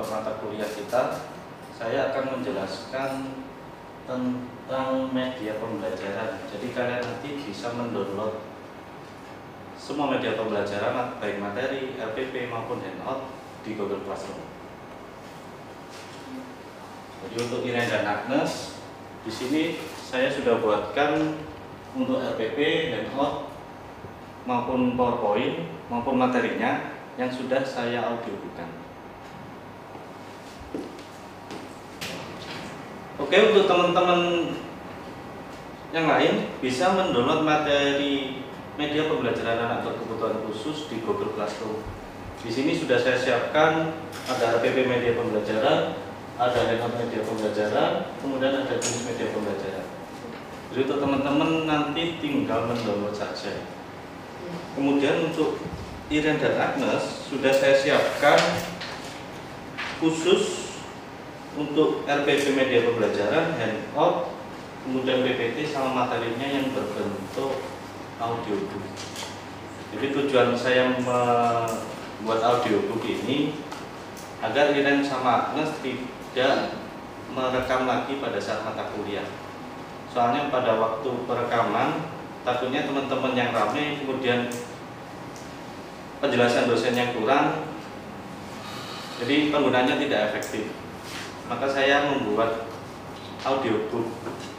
mata kuliah kita, saya akan menjelaskan tentang media pembelajaran. Jadi kalian nanti bisa mendownload semua media pembelajaran, baik materi, RPP maupun handout di Google Classroom. Jadi untuk Iren dan Agnes, di sini saya sudah buatkan untuk RPP, handout maupun PowerPoint maupun materinya yang sudah saya audiokan. Oke, untuk teman-teman yang lain bisa mendownload materi media pembelajaran anak berkebutuhan khusus di Google Classroom. Di sini sudah saya siapkan ada RPP media pembelajaran, ada handout media pembelajaran, kemudian ada jenis media pembelajaran. Jadi untuk teman-teman nanti tinggal mendownload saja. Kemudian untuk Iren dan Agnes sudah saya siapkan khusus untuk RPP media pembelajaran, handout, kemudian PPT sama materinya yang berbentuk audiobook. Jadi tujuan saya membuat audiobook ini agar Iren sama Agnes tidak merekam lagi pada saat mata kuliah. Soalnya pada waktu perekaman takutnya teman-teman yang ramai kemudian penjelasan dosennya kurang, jadi penggunaannya tidak efektif. Maka saya membuat audiobook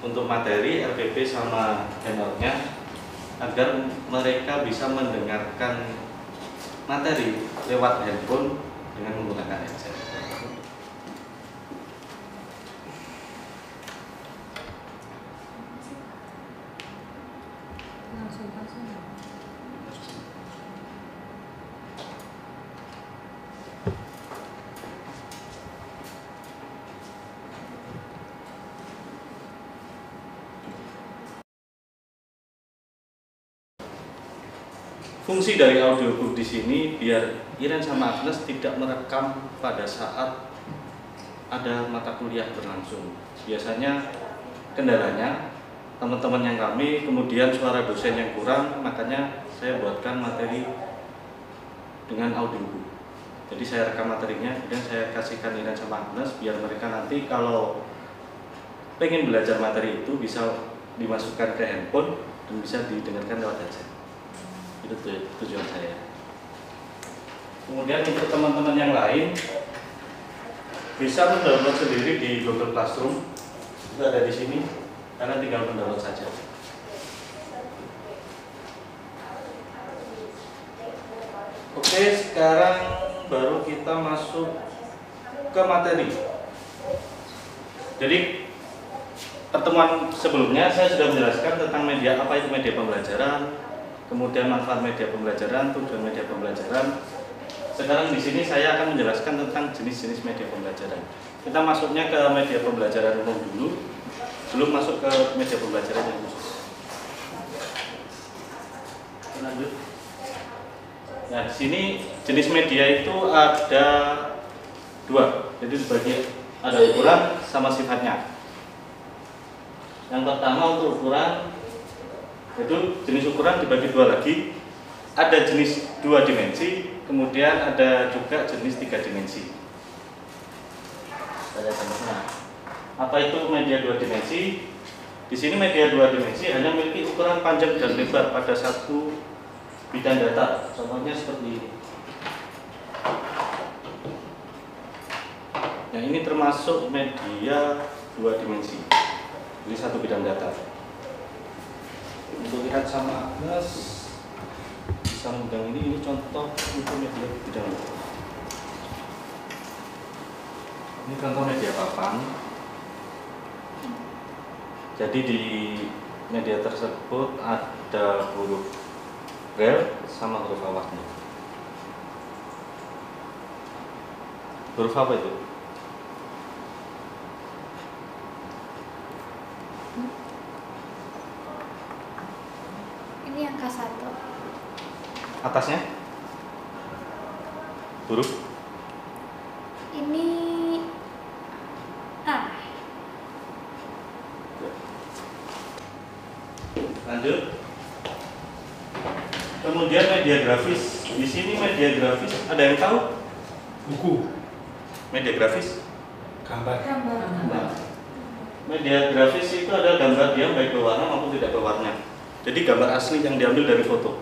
untuk materi RPP sama handoutnya agar mereka bisa mendengarkan materi lewat handphone dengan menggunakan headset. Fungsi dari audiobook di sini biar Iren sama Agnes tidak merekam pada saat ada mata kuliah berlangsung. Biasanya kendalanya teman-teman yang kami kemudian suara dosen yang kurang, makanya saya buatkan materi dengan audiobook. Jadi saya rekam materinya, kemudian saya kasihkan Iren sama Agnes biar mereka nanti kalau pengen belajar materi itu bisa dimasukkan ke handphone dan bisa didengarkan lewat headset. Itu tujuan saya. Kemudian untuk teman-teman yang lain bisa mendownload sendiri di Google Classroom. Itu ada di sini. Kalian tinggal mendownload saja. Oke, sekarang baru kita masuk ke materi. Jadi pertemuan sebelumnya saya sudah menjelaskan tentang media, apa itu media pembelajaran, kemudian manfaat media pembelajaran, tujuan media pembelajaran. Sekarang di sini saya akan menjelaskan tentang jenis-jenis media pembelajaran. Kita masuknya ke media pembelajaran umum dulu, belum masuk ke media pembelajaran yang khusus. Lanjut. Nah, di sini jenis media itu ada dua, jadi dibagi ada ukuran sama sifatnya. Yang pertama untuk ukuran, itu jenis ukuran dibagi dua lagi. Ada jenis 2 dimensi, kemudian ada juga jenis 3 dimensi. Nah, apa itu media 2 dimensi? Di sini media 2 dimensi hanya memiliki ukuran panjang dan lebar pada satu bidang data. Contohnya seperti ini. Yang ini termasuk media 2 dimensi. Jadi satu bidang data. Untuk lihat sama Agnes bisa memegang ini contoh untuk media bidang data. Ini contoh media papan. Jadi di media tersebut ada huruf Braille sama huruf awalnya. Huruf apa itu? Ini angka 1. Atasnya? Huruf? Ini A. Lanjut. Kemudian media grafis. Di sini media grafis ada yang tahu? Buku. Media grafis. Gambar. Nah, media grafis itu adalah gambar diam baik berwarna maupun tidak berwarna. Jadi gambar asli yang diambil dari foto.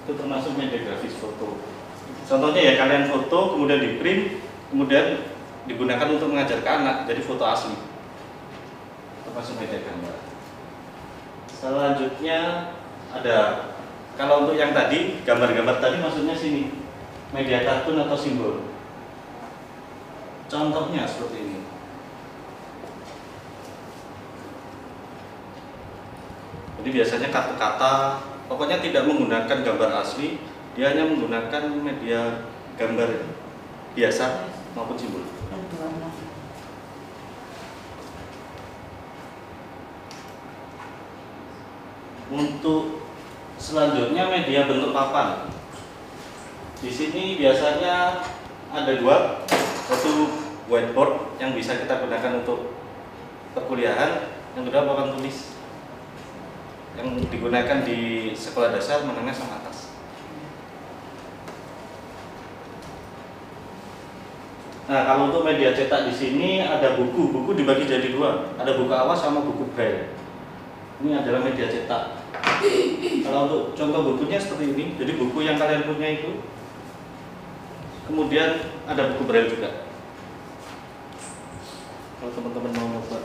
Itu termasuk media grafis foto. Contohnya ya kalian foto kemudian di print kemudian digunakan untuk mengajar ke anak, jadi foto asli. Termasuk media gambar. Selanjutnya ada, kalau untuk yang tadi gambar-gambar tadi maksudnya sini media kartun atau simbol. Contohnya seperti ini. Jadi biasanya kata-kata, pokoknya tidak menggunakan gambar asli, dia hanya menggunakan media gambar biasa maupun simbol. Untuk selanjutnya media bentuk papan. Di sini biasanya ada dua, satu whiteboard yang bisa kita gunakan untuk perkuliahan, yang kedua papan tulis yang digunakan di sekolah dasar, menengah sama atas. Nah, kalau untuk media cetak di sini ada buku dibagi jadi dua, ada buku awas sama buku braille. Ini adalah media cetak. Kalau untuk contoh bukunya seperti ini, jadi buku yang kalian punya itu, kemudian ada buku braille juga. Kalau teman-teman mau coba.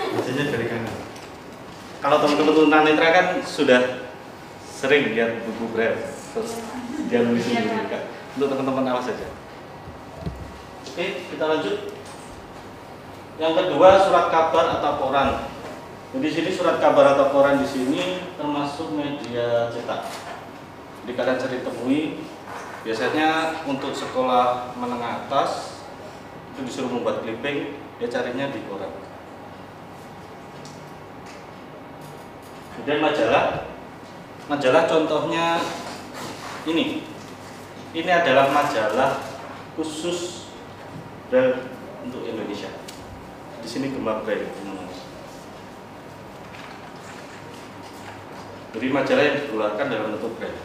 Bacanya dari kanan. Kalau teman-teman tunanetra kan sudah sering lihat buku braille, terus dia nulis sendiri kan. Untuk teman-teman awas saja. Oke, kita lanjut. Yang kedua, surat kabar atau koran. Jadi di sini surat kabar atau koran di sini termasuk media cetak. Jadi kalian cari temui. Biasanya untuk sekolah menengah atas itu disuruh membuat clipping, dia carinya di koran. Kemudian majalah contohnya ini adalah majalah khusus dan untuk Indonesia. Di sini Gemar Braille. Jadi majalah yang dikeluarkan dalam bentuk braille.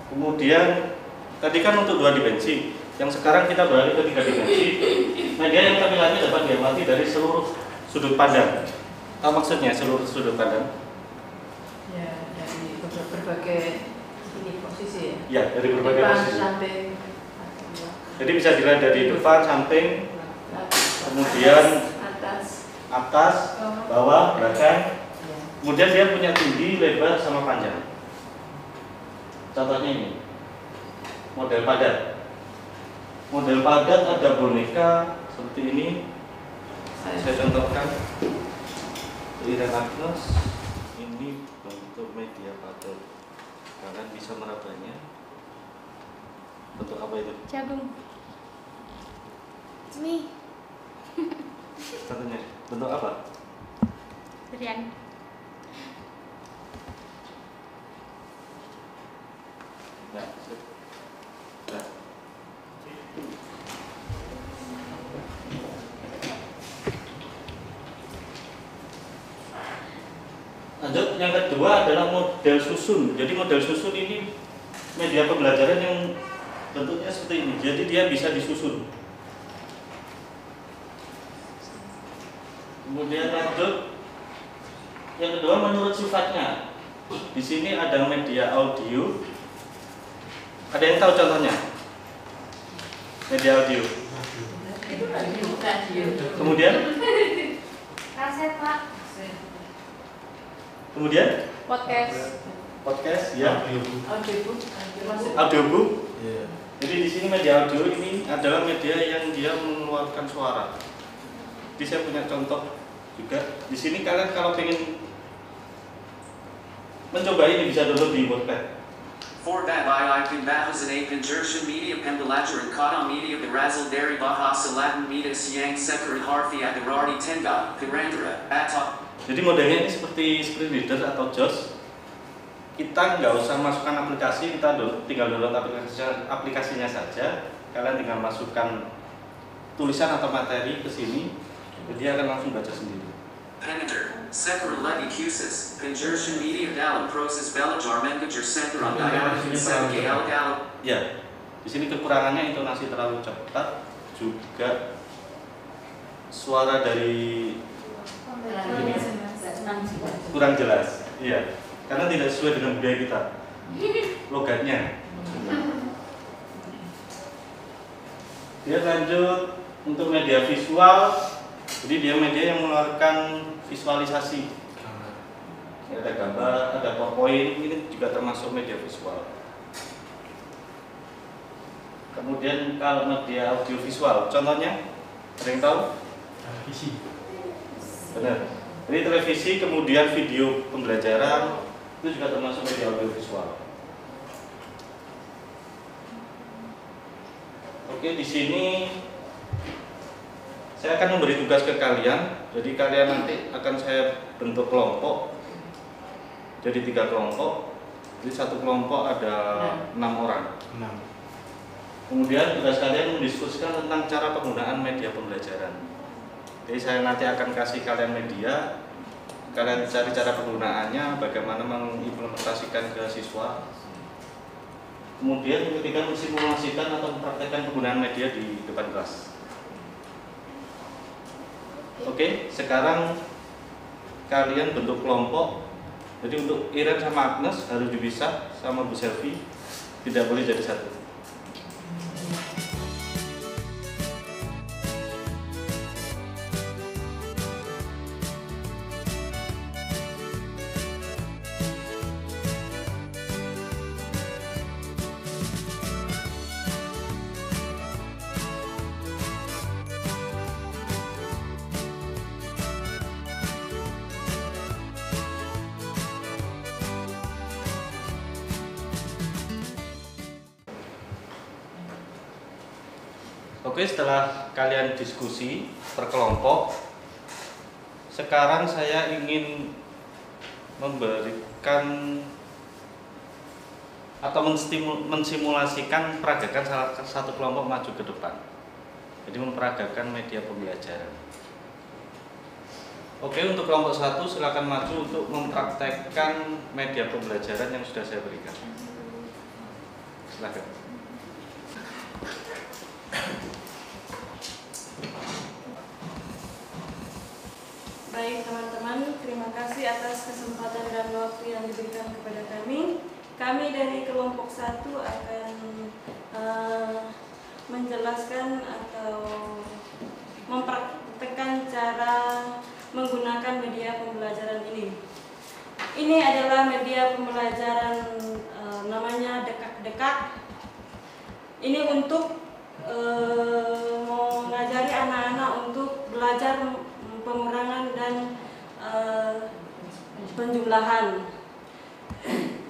Kemudian tadi kan untuk 2 dimensi, yang sekarang kita beralih ke 3 dimensi. Media yang tampilannya dapat diamati dari seluruh sudut pandang. Apa maksudnya seluruh sudut pandang? Ya, dari berbagai posisi ya. Ya, dari berbagai depan, posisi. samping, jadi bisa dilihat dari depan, samping, kemudian atas, bawah, belakang. Kemudian dia punya tinggi, lebar, sama panjang. Contohnya ini, model padat. Model padat ada boneka seperti ini. Saya contohkan. Iren Agnes, ini bentuk media padat. Kalian bisa merabanya. Bentuk apa itu? Jagung. Ini Contohnya, bentuk apa? durian. Nah, nah. Lanjut, yang kedua adalah model susun. Jadi model susun ini media pembelajaran yang bentuknya seperti ini. Jadi dia bisa disusun. Kemudian lanjut, yang kedua menurut sifatnya. Di sini ada media audio. Ada yang tahu contohnya? Media audio. Itu radio. Kemudian? Kaset, Pak. Kemudian? Podcast, ya. Audiobook. Iya. Jadi di sini media audio ini adalah media yang dia mengeluarkan suara. Jadi saya punya contoh juga. Di sini kalian kalau ingin mencoba ini bisa download di Wattpad. Voorbij Barros en Conjunction Media Pembelajaran Kata Media Berasal dari Bahasa Latin Media Siang Sekar Harfiah Berarti Tengah Pirandra Atau. Jadi modelnya ini seperti screen reader atau JAWS. Kita nggak usah masukkan aplikasi, kita tinggal download aplikasinya saja. Kalian tinggal masukkan tulisan atau materi ke sini, jadi dia akan langsung baca sendiri. Peneter Sekarang lagi khusus, conversion media dalam proses belajar mengajar sekarang dalam Ya, di sini kekurangannya intonasi terlalu cepat, juga suara dari kurang jelas. Iya, karena tidak sesuai dengan budaya kita, logatnya. Dia lanjut untuk media visual, jadi dia media yang mengeluarkan visualisasi. Ada gambar, ada PowerPoint, ini juga termasuk media visual. Kemudian kalau media audiovisual, contohnya, ada yang tahu? Televisi. Benar. Jadi televisi, kemudian video pembelajaran, itu juga termasuk media audiovisual. Oke, di sini saya akan memberi tugas ke kalian. Jadi kalian nanti akan saya bentuk kelompok. Jadi 3 kelompok. Jadi satu kelompok ada 6 orang. Kemudian tugas kalian mendiskusikan tentang cara penggunaan media pembelajaran. Jadi saya nanti akan kasih kalian media. Kalian cari cara penggunaannya, bagaimana mengimplementasikan ke siswa. Kemudian ketika mensimulasikan atau mempraktekkan penggunaan media di depan kelas. Oke, sekarang kalian bentuk kelompok. Jadi untuk Iren sama Agnes harus dipisah, sama Bu Selvi tidak boleh jadi satu. Oke, setelah kalian diskusi per kelompok, sekarang saya ingin memberikan atau mensimulasikan peragakan salah satu kelompok maju ke depan. Jadi memperagakan media pembelajaran. Oke, untuk kelompok 1 silakan maju untuk mempraktekkan media pembelajaran yang sudah saya berikan. Silakan. Baik teman-teman, terima kasih atas kesempatan dan waktu yang diberikan kepada kami. Kami dari kelompok 1 akan menjelaskan atau mempraktekkan cara menggunakan media pembelajaran ini. Ini adalah media pembelajaran namanya Dekak-Dekak. Ini untuk mengajari anak-anak untuk belajar pengurangan dan penjumlahan.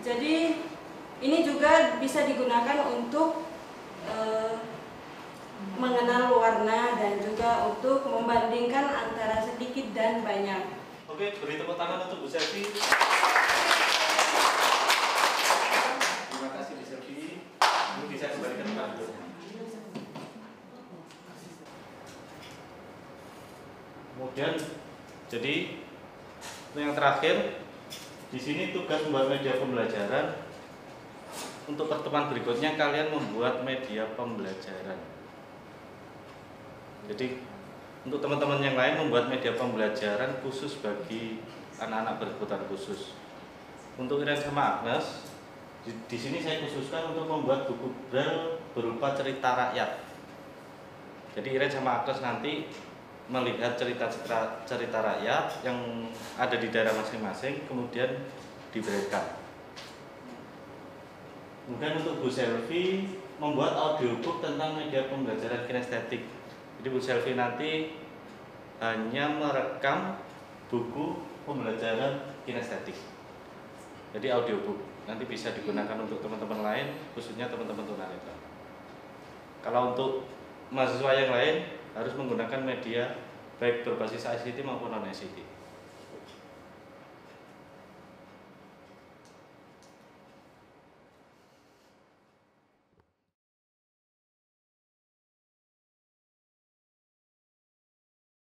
Jadi ini juga bisa digunakan untuk mengenal warna dan juga untuk membandingkan antara sedikit dan banyak. Oke, beri tepuk tangan untuk Bu Selvi. Terima kasih Bu Selvi. Ini bisa kembalikan ke Kemudian, jadi yang terakhir di sini tugas membuat media pembelajaran. Untuk pertemuan berikutnya kalian membuat media pembelajaran. Jadi untuk teman-teman yang lain membuat media pembelajaran khusus bagi anak-anak berkebutuhan khusus. Untuk Iren sama Agnes, di sini saya khususkan untuk membuat buku braille berupa cerita rakyat. Jadi Iren sama Agnes nanti melihat cerita rakyat yang ada di daerah masing-masing, kemudian diberikan. Kemudian untuk Bu Selvi membuat audiobook tentang media pembelajaran kinestetik. Jadi Bu Selvi nanti hanya merekam buku pembelajaran kinestetik. Jadi audiobook nanti bisa digunakan untuk teman-teman lain, khususnya teman-teman tunanetra. Kalau untuk mahasiswa yang lain harus menggunakan media baik berbasis ICT maupun non ICT.